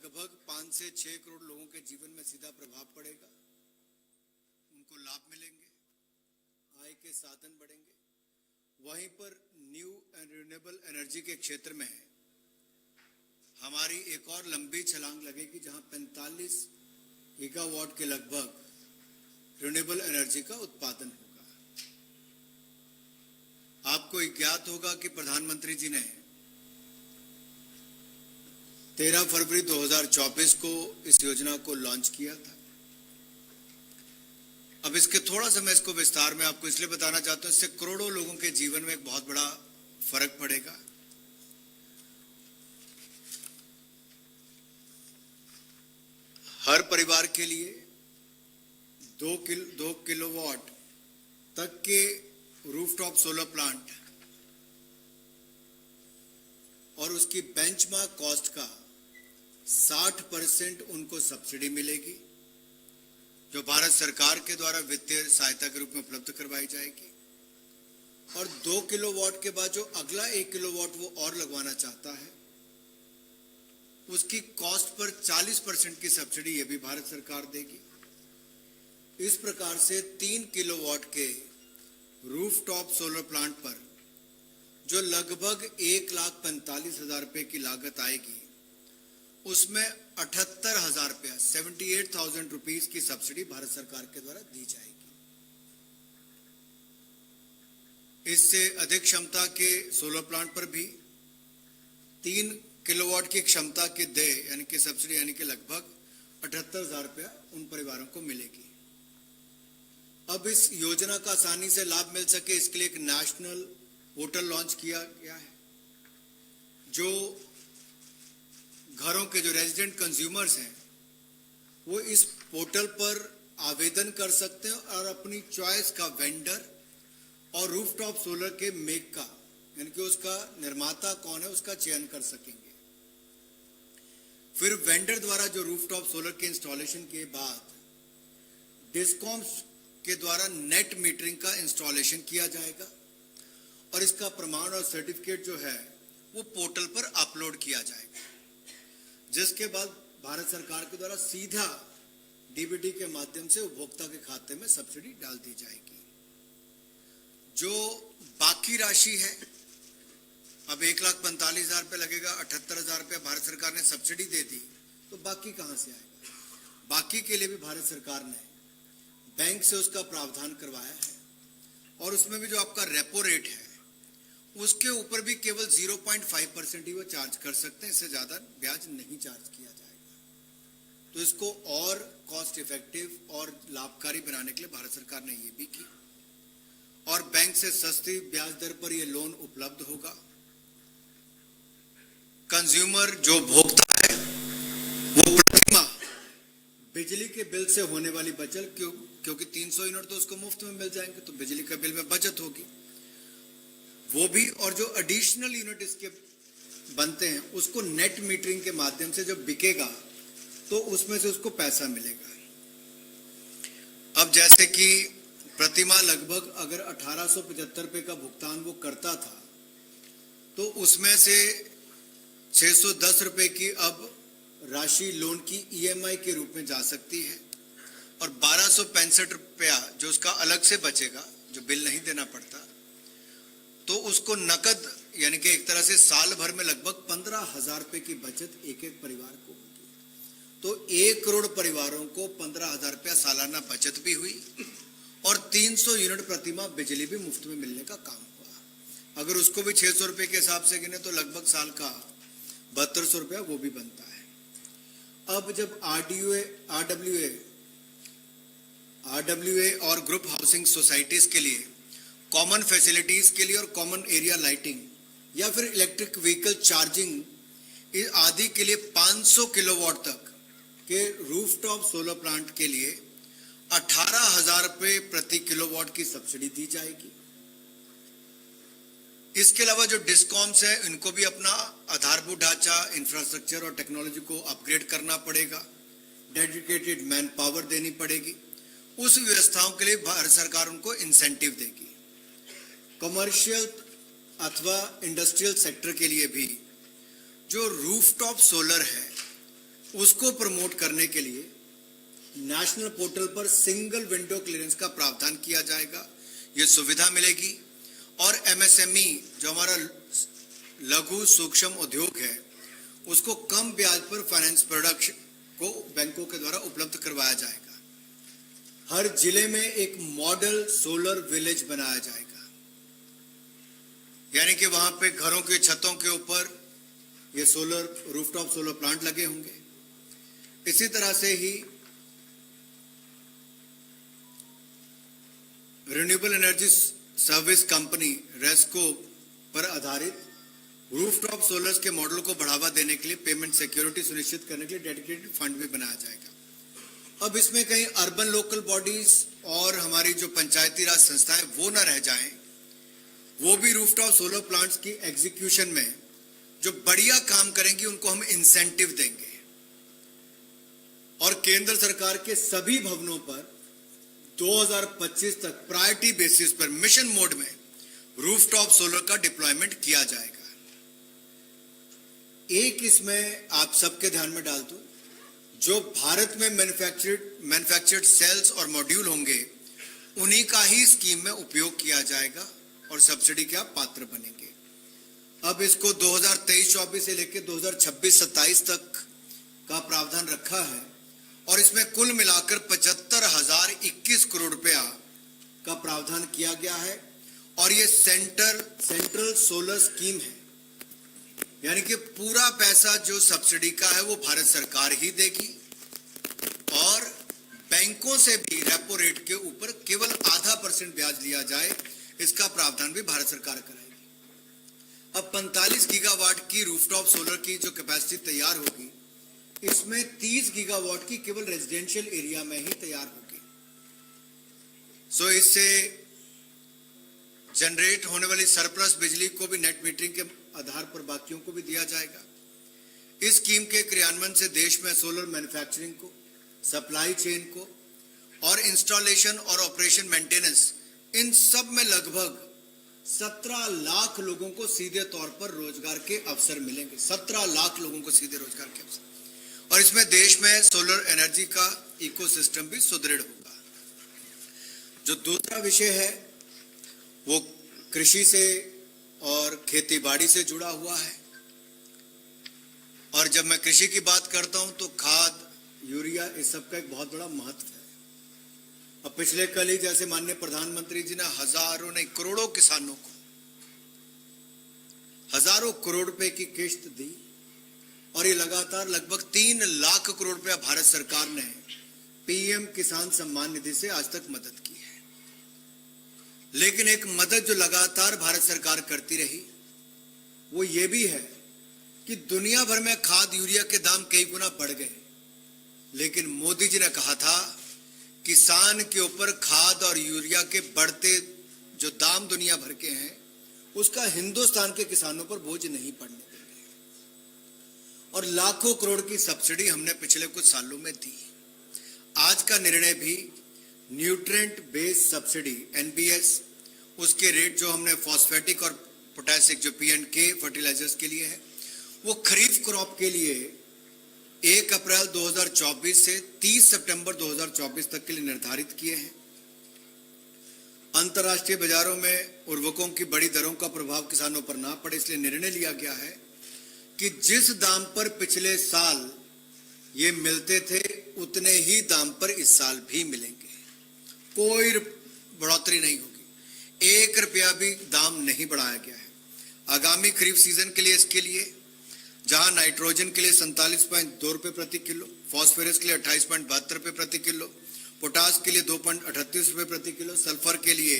लगभग 5 से 6 करोड़ लोगों के जीवन में सीधा प्रभाव पड़ेगा, उनको लाभ मिलेंगे, आय के साधन बढ़ेंगे। वहीं पर न्यू एंड रिन्यूएबल एनर्जी के क्षेत्र में हमारी एक और लंबी छलांग लगेगी, जहां 45 गीगावाट के लगभग रिन्यूएबल एनर्जी का उत्पादन होगा। आपको ज्ञात होगा कि प्रधानमंत्री जी ने 13 फरवरी 2024 को इस योजना को लॉन्च किया था। अब इसके थोड़ा सा मैं इसको विस्तार में आपको इसलिए बताना चाहता हूं, इससे करोड़ों लोगों के जीवन में एक बहुत बड़ा फर्क पड़ेगा। हर परिवार के लिए 2 किलोवाट तक के रूफटॉप सोलर प्लांट और उसकी बेंचमार्क कॉस्ट का 60% उनको सब्सिडी मिलेगी, जो भारत सरकार के द्वारा वित्तीय सहायता के रूप में उपलब्ध करवाई जाएगी। और 2 किलोवाट के बाद जो अगला 1 किलोवाट वो और लगवाना चाहता है, उसकी कॉस्ट पर 40% की सब्सिडी ये भी भारत सरकार देगी। इस प्रकार से 3 किलोवाट के रूफटॉप सोलर प्लांट पर जो लगभग 1,45,000 रुपए की लागत आएगी, उसमें 78,000 रुपया 78,000 रुपीज की सब्सिडी भारत सरकार के द्वारा दी जाएगी। इससे अधिक क्षमता के सोलर प्लांट पर भी 3 किलोवाट की क्षमता के देय यानी कि सब्सिडी यानी कि लगभग 78,000 रुपया उन परिवारों को मिलेगी। अब इस योजना का आसानी से लाभ मिल सके, इसके लिए एक नेशनल पोर्टल लॉन्च किया गया है, जो घरों के जो रेजिडेंट कंज्यूमर्स हैं वो इस पोर्टल पर आवेदन कर सकते हैं और अपनी चॉइस का वेंडर और रूफटॉप सोलर के मेक का यानी कि उसका निर्माता कौन है उसका चयन कर सकेंगे। फिर वेंडर द्वारा जो रूफटॉप सोलर के इंस्टॉलेशन के बाद डिस्कॉम्स के द्वारा नेट मीटरिंग का इंस्टॉलेशन किया जाएगा और इसका प्रमाण और सर्टिफिकेट जो है वो पोर्टल पर अपलोड किया जाएगा, जिसके बाद भारत सरकार के द्वारा सीधा डीबीटी के माध्यम से उपभोक्ता के खाते में सब्सिडी डाल दी जाएगी। जो बाकी राशि है, अब 1,45,000 रुपये लगेगा, 78,000 रुपया भारत सरकार ने सब्सिडी दे दी, तो बाकी कहां से आएगा? बाकी के लिए भी भारत सरकार ने बैंक से उसका प्रावधान करवाया है और उसमें भी जो आपका रेपो रेट है उसके ऊपर भी केवल 0.5% ही वो चार्ज कर सकते हैं, इससे ज्यादा ब्याज नहीं चार्ज किया जाएगा। तो इसको और कॉस्ट इफेक्टिव और लाभकारी बनाने के लिए भारत सरकार ने ये भी की और बैंक से सस्ती ब्याज दर पर ये लोन उपलब्ध होगा। कंज्यूमर जो भोक्ता है वो प्रति माह बिजली के बिल से होने वाली बचत, क्योंकि 300 यूनिट तो उसको मुफ्त में मिल जाएंगे, तो बिजली का बिल में बचत होगी वो भी, और जो एडिशनल यूनिट इसके बनते हैं उसको नेट मीटरिंग के माध्यम से जब बिकेगा तो उसमें से उसको पैसा मिलेगा। अब जैसे कि प्रतिमाह लगभग अगर 1,875 रुपए का भुगतान वो करता था, तो उसमें से 610 रुपए की अब राशि लोन की ईएमआई के रूप में जा सकती है और 1,265 रुपया जो उसका अलग से बचेगा, जो बिल नहीं देना पड़ता, तो उसको नकद यानी कि एक तरह से साल भर में लगभग 15,000 रुपए की बचत एक एक परिवार को होगी। तो 1 करोड़ परिवारों को 15,000 रुपया सालाना बचत भी हुई और 300 यूनिट प्रतिमाह बिजली भी मुफ्त में मिलने का काम हुआ। अगर उसको भी 600 रुपए के हिसाब से गिने तो लगभग साल का 7200 रुपया वो भी बनता है। अब जब आरडब्ल्यूए और ग्रुप हाउसिंग सोसाइटीज के लिए कॉमन फैसिलिटीज के लिए और कॉमन एरिया लाइटिंग या फिर इलेक्ट्रिक व्हीकल चार्जिंग आदि के लिए 500 किलोवाट तक के रूफटॉप सोलर प्लांट के लिए 18,000 रुपए प्रति किलोवाट की सब्सिडी दी जाएगी। इसके अलावा जो डिस्कॉम्स है इनको भी अपना आधारभूत ढांचा, इंफ्रास्ट्रक्चर और टेक्नोलॉजी को अपग्रेड करना पड़ेगा, डेडिकेटेड मैन पावर देनी पड़ेगी। उस व्यवस्थाओं के लिए भारत सरकार उनको इंसेंटिव देगी। कमर्शियल अथवा इंडस्ट्रियल सेक्टर के लिए भी जो रूफटॉप सोलर है उसको प्रमोट करने के लिए नेशनल पोर्टल पर सिंगल विंडो क्लियरेंस का प्रावधान किया जाएगा। ये सुविधा मिलेगी और एमएसएमई जो हमारा लघु सूक्ष्म उद्योग है उसको कम ब्याज पर फाइनेंस प्रोडक्ट को बैंकों के द्वारा उपलब्ध करवाया जाएगा। हर जिले में एक मॉडल सोलर विलेज बनाया जाएगा, यानी कि वहां पे घरों के छतों के ऊपर ये सोलर रूफटॉप सोलर प्लांट लगे होंगे। इसी तरह से ही रिन्यूएबल एनर्जी सर्विस कंपनी रेस्को पर आधारित रूफटॉप सोलर्स के मॉडल को बढ़ावा देने के लिए पेमेंट सिक्योरिटी सुनिश्चित करने के लिए डेडिकेटेड फंड भी बनाया जाएगा। अब इसमें कहीं अर्बन लोकल बॉडीज और हमारी जो पंचायती राज संस्थाएं वो ना रह जाएं, वो भी रूफटॉप सोलर प्लांट्स की एग्जीक्यूशन में जो बढ़िया काम करेंगी उनको हम इंसेंटिव देंगे और केंद्र सरकार के सभी भवनों पर 2025 तक प्रायोरिटी बेसिस पर मिशन मोड में रूफटॉप सोलर का डिप्लॉयमेंट किया जाएगा। एक इसमें आप सबके ध्यान में डाल दूं, जो भारत में मैन्युफैक्चर्ड सेल्स और मॉड्यूल होंगे उन्हीं का ही स्कीम में उपयोग किया जाएगा और सब्सिडी के आप पात्र बनेंगे। अब इसको 2023-24 से लेकर 2026-27 तक का प्रावधान रखा है और इसमें कुल मिलाकर 75,021 करोड़ रुपया का प्रावधान किया गया है और ये सेंट्रल सोलर स्कीम है, यानी कि पूरा पैसा जो सब्सिडी का है वो भारत सरकार ही देगी और बैंकों से भी रेपो रेट के ऊपर केवल 0.5% ब्याज लिया जाए, इसका प्रावधान भी भारत सरकार कराएगी। अब 45 गीगावाट की रूफटॉप सोलर की जो कैपेसिटी तैयार होगी, इसमें 30 गीगावाट की केवल रेजिडेंशियल एरिया में ही तैयार होगी। सो इससे जनरेट होने वाली सरप्लस बिजली को भी नेट मीटरिंग के आधार पर बाकियों को भी दिया जाएगा। इस स्कीम के क्रियान्वयन से देश में सोलर मैन्युफैक्चरिंग को, सप्लाई चेन को और इंस्टॉलेशन और ऑपरेशन मेंटेनेंस, इन सब में लगभग 17 लाख लोगों को सीधे तौर पर रोजगार के अवसर मिलेंगे। 17 लाख लोगों को सीधे रोजगार के अवसर, और इसमें देश में सोलर एनर्जी का इकोसिस्टम भी सुदृढ़ होगा। जो दूसरा विषय है वो कृषि से और खेती बाड़ी से जुड़ा हुआ है, और जब मैं कृषि की बात करता हूं तो खाद, यूरिया, इस सब का एक बहुत बड़ा महत्व है। अब पिछले कल ही जैसे माननीय प्रधानमंत्री जी ने हजारों नहीं करोड़ों किसानों को हजारों करोड़ रुपए की किश्त दी और ये लगातार लगभग 3 लाख करोड़ रुपया भारत सरकार ने पीएम किसान सम्मान निधि से आज तक मदद की है। लेकिन एक मदद जो लगातार भारत सरकार करती रही वो ये भी है कि दुनिया भर में खाद यूरिया के दाम कई गुना बढ़ गए, लेकिन मोदी जी ने कहा था किसान के ऊपर खाद और यूरिया के बढ़ते जो दाम दुनिया भर के हैं उसका हिंदुस्तान के किसानों पर बोझ नहीं पड़ने देंगे। और लाखों करोड़ की सब्सिडी हमने पिछले कुछ सालों में दी। आज का निर्णय भी न्यूट्रिएंट बेस्ड सब्सिडी एनबीएस, उसके रेट जो हमने फॉस्फेटिक और पोटेशिक जो पीएनके फर्टिलाइजर्स के लिए है वो खरीफ क्रॉप के लिए 1 अप्रैल 2024 से 30 सितंबर 2024 तक के लिए निर्धारित किए हैं। अंतर्राष्ट्रीय बाजारों में उर्वरकों की बड़ी दरों का प्रभाव किसानों पर ना पड़े, इसलिए निर्णय लिया गया है कि जिस दाम पर पिछले साल ये मिलते थे उतने ही दाम पर इस साल भी मिलेंगे, कोई बढ़ोतरी नहीं होगी, 1 रुपया भी दाम नहीं बढ़ाया गया है। आगामी खरीफ सीजन के लिए इसके लिए जहां नाइट्रोजन के लिए 47.2 रुपए प्रति किलो, फॉस्फोरस के लिए 28.72 रुपए प्रति किलो, पोटास के लिए 2.38 रुपए प्रति किलो, सल्फर के लिए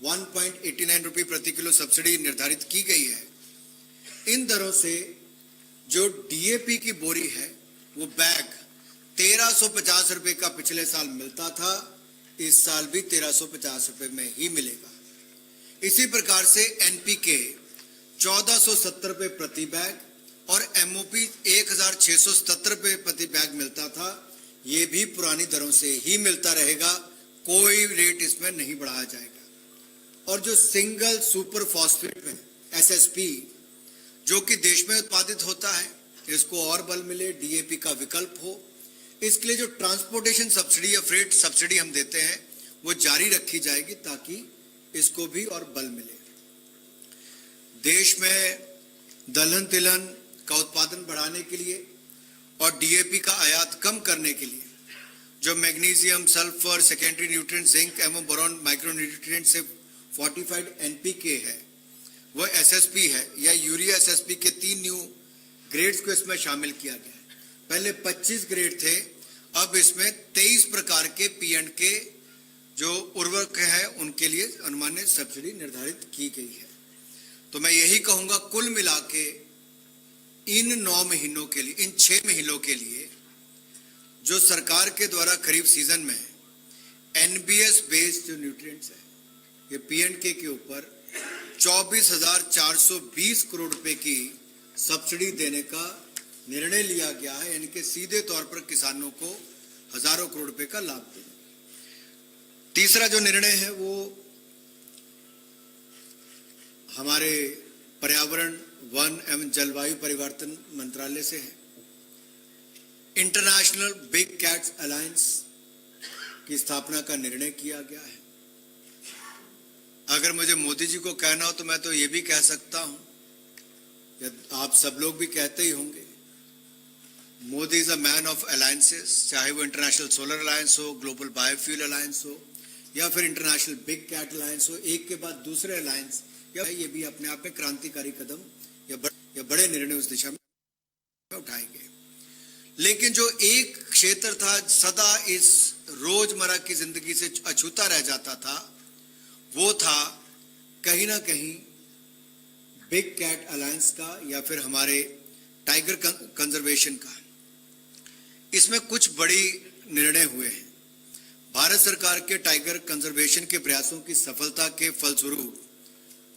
1.89 रुपए प्रति किलो सब्सिडी निर्धारित की गई है। इन दरों से जो डीएपी की बोरी है वो बैग 1350 रुपए का पिछले साल मिलता था, इस साल भी 1350 रुपए में ही मिलेगा। इसी प्रकार से एनपीके 1470 रुपए प्रति बैग और एमओपी 1677 रुपए प्रति बैग मिलता था, ये भी पुरानी दरों से ही मिलता रहेगा, कोई रेट इसमें नहीं बढ़ाया जाएगा। और जो सिंगल सुपर फॉस्फेट में एसएसपी जो कि देश में उत्पादित होता है इसको और बल मिले, डीएपी का विकल्प हो, इसके लिए जो ट्रांसपोर्टेशन सब्सिडी या फ्रेट सब्सिडी हम देते हैं वो जारी रखी जाएगी ताकि इसको भी और बल मिले। देश में दलहन तिलहन का उत्पादन बढ़ाने के लिए और डीएपी का आयात कम करने के लिए जो magnesium, sulphur, secondary nutrient, zinc एवं बोरॉन माइक्रो न्यूट्रिएंट से फोर्टिफाइड एनपीके है, वह एसएसपी है या यूरिया एसएसपी के 3 न्यू ग्रेड्स को इसमें शामिल किया गया है। पहले 25 ग्रेड थे, अब इसमें 23 प्रकार के पीएंड के जो उर्वरक है उनके लिए अनुमानित सब्सिडी निर्धारित की गई है। तो मैं यही कहूंगा, कुल मिला के इन 9 महीनों के लिए, इन 6 महीनों के लिए जो सरकार के द्वारा खरीफ सीजन में एनबीएस बेस्ड जो न्यूट्रिएंट्स है, ये पीएंडके के ऊपर 24,420 करोड़ रुपए की सब्सिडी देने का निर्णय लिया गया है, यानी कि सीधे तौर पर किसानों को हजारों करोड़ रुपए का लाभ देना। तीसरा जो निर्णय है वो हमारे पर्यावरण, वन एवं जलवायु परिवर्तन मंत्रालय से है। इंटरनेशनल बिग कैट्स अलायंस की स्थापना का निर्णय किया गया है। अगर मुझे मोदी जी को कहना हो तो मैं तो ये भी कह सकता हूं, या आप सब लोग भी कहते ही होंगे, Modi is a man of alliances, चाहे वो इंटरनेशनल सोलर अलायंस हो, ग्लोबल बायोफ्यूल अलायंस हो या फिर इंटरनेशनल बिग कैट अलायंस हो, एक के बाद दूसरे अलायंस, या ये भी अपने आप में क्रांतिकारी कदम या बड़े निर्णय उस दिशा में उठाए गए। लेकिन जो एक क्षेत्र था सदा इस रोजमर्रा की जिंदगी से अछूता रह जाता था, वो था कहीं ना कहीं बिग कैट अलायंस का या फिर हमारे टाइगर कंजर्वेशन का। इसमें कुछ बड़ी निर्णय हुए हैं। भारत सरकार के टाइगर कंजर्वेशन के प्रयासों की सफलता के फलस्वरूप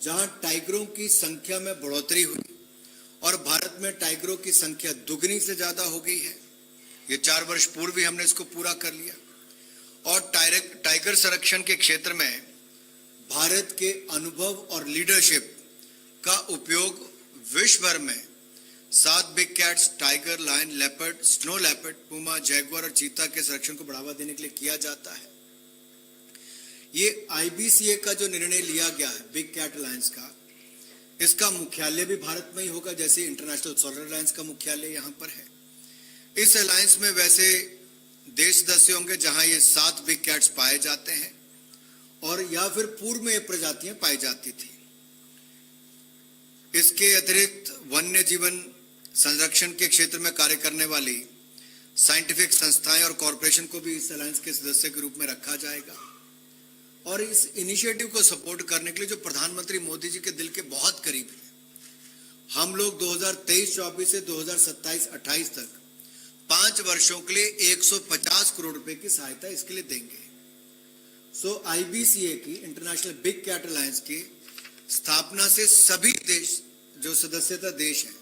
जहां टाइगरों की संख्या में बढ़ोतरी हुई और भारत में टाइगरों की संख्या दुगनी से ज्यादा हो गई है, ये 4 वर्ष पूर्व ही हमने इसको पूरा कर लिया, और टाइगर संरक्षण के क्षेत्र में भारत के अनुभव और लीडरशिप का उपयोग विश्व भर में 7 big cats, tiger, lion, leopard, snow leopard, puma, jaguar और चीता के संरक्षण को बढ़ावा देने के लिए किया जाता है। ये आईबीसीए का जो निर्णय लिया गया है बिग कैट अलायंस का, इसका मुख्यालय भी भारत में ही होगा, जैसे इंटरनेशनल सोलर अलायंस का मुख्यालय यहाँ पर है। इस अलायंस में वैसे देश सदस्य होंगे जहां ये 7 बिग कैट्स पाए जाते हैं और या फिर पूर्व में ये प्रजातियां पाई जाती थी। इसके अतिरिक्त वन्य जीवन संरक्षण के क्षेत्र में कार्य करने वाली साइंटिफिक संस्थाएं और कॉरपोरेशन को भी इस अलायंस के सदस्य के रूप में रखा जाएगा। और इस इनिशिएटिव को सपोर्ट करने के लिए जो प्रधानमंत्री मोदी जी के दिल के बहुत करीब है, हम लोग 2023-24 से 2027-28 तक 5 वर्षों के लिए 150 करोड़ रुपए की सहायता इसके लिए देंगे। सो आईबीसीए की, इंटरनेशनल बिग कैट अलायंस की स्थापना से सभी देश जो सदस्यता देश हैं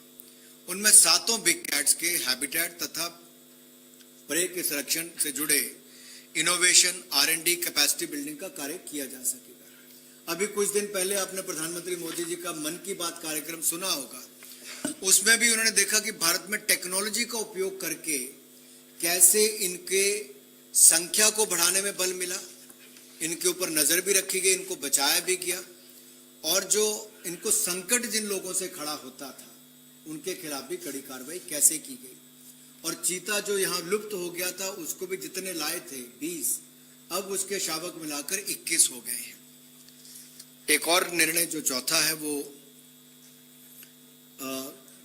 उनमें 7 बिग कैट्स के हैबिटेट तथा प्रे के संरक्षण से जुड़े इनोवेशन, R&D, कैपेसिटी बिल्डिंग का कार्य किया जा सकेगा। अभी कुछ दिन पहले आपने प्रधानमंत्री मोदी जी का मन की बात कार्यक्रम सुना होगा, उसमें भी उन्होंने देखा कि भारत में टेक्नोलॉजी का उपयोग करके कैसे इनके संख्या को बढ़ाने में बल मिला, इनके ऊपर नजर भी रखी गई, इनको बचाया भी गया, और जो इनको संकट जिन लोगों से खड़ा होता था उनके खिलाफ भी कड़ी कार्रवाई कैसे की गई। और चीता जो यहाँ लुप्त हो गया था उसको भी जितने लाए थे 20, अब उसके शावक मिलाकर 21 हो गए हैं। एक और निर्णय जो चौथा है वो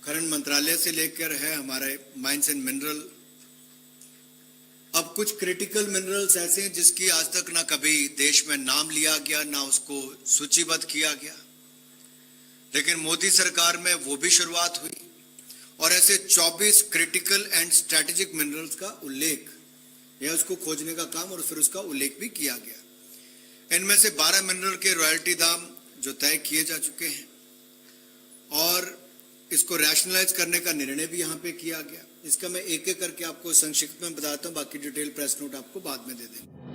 खनन मंत्रालय से लेकर है हमारे माइंस एंड मिनरल। अब कुछ क्रिटिकल मिनरल्स ऐसे हैं जिसकी आज तक ना कभी देश में नाम लिया गया, ना उसको सूचीबद्ध किया गया, लेकिन मोदी सरकार में वो भी शुरुआत हुई और ऐसे 24 क्रिटिकल एंड स्ट्रेटेजिक मिनरल्स का उल्लेख या उसको खोजने का काम और फिर उसका उल्लेख भी किया गया। इनमें से 12 मिनरल के रॉयल्टी दाम जो तय किए जा चुके हैं और इसको रैशनलाइज करने का निर्णय भी यहाँ पे किया गया। इसका मैं एक एक करके आपको संक्षिप्त में बताता हूँ, बाकी डिटेल प्रेस नोट आपको बाद में दे देंगे।